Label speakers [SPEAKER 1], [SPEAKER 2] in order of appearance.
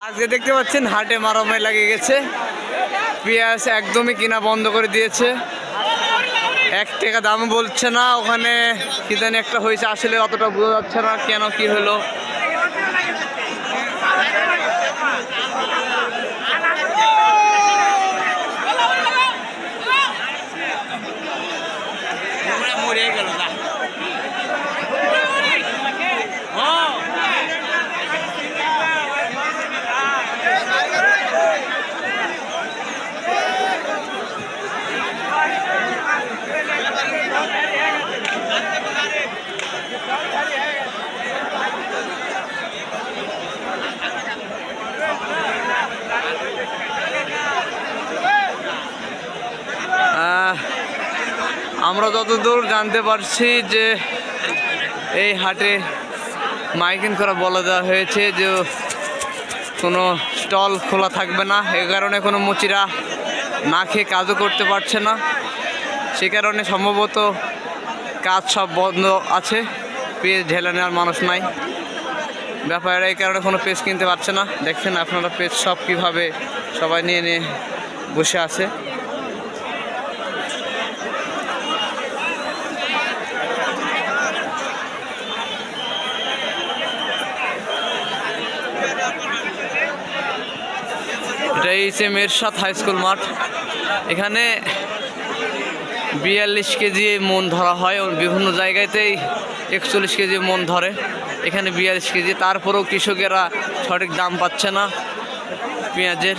[SPEAKER 1] আজকে দেখতে পাচ্ছেন হাটে মারামারি লাগে গেছে। পেঁয়াজ একদমই কিনা বন্ধ করে দিয়েছে, 1 টাকা দাম বলছে না। ওখানে কি জানি একটা হয়েছে, আসলে অতটা বোঝা যাচ্ছে না কেন কি হলো। আমরা যতদূর জানতে পারছি যে এই হাটে মাইকিং করা বলে দেওয়া হয়েছে যে কোনো স্টল খোলা থাকবে না। এ কারণে কোনো মুচিরা না খেয়ে কাজও করতে পারছে না, সে কারণে সম্ভবত কাজ সব বন্ধ আছে। পেজ ঢেলে নেওয়ার মানুষ নাই, ব্যাপারে এই কারণে কোনো পেজ কিনতে পারছে না। দেখছেন আপনারা পেজ সব কীভাবে সবাই নিয়ে নিয়ে বসে আছে। এটাই হচ্ছে মেরসাদ হাই স্কুল মাঠ। এখানে 42 কেজি মন ধরা হয়, বিভিন্ন জায়গাতেই 41 কেজি মন ধরে, এখানে 42 কেজি। তারপরেও কৃষকেরা সঠিক দাম পাচ্ছে না পেঁয়াজের।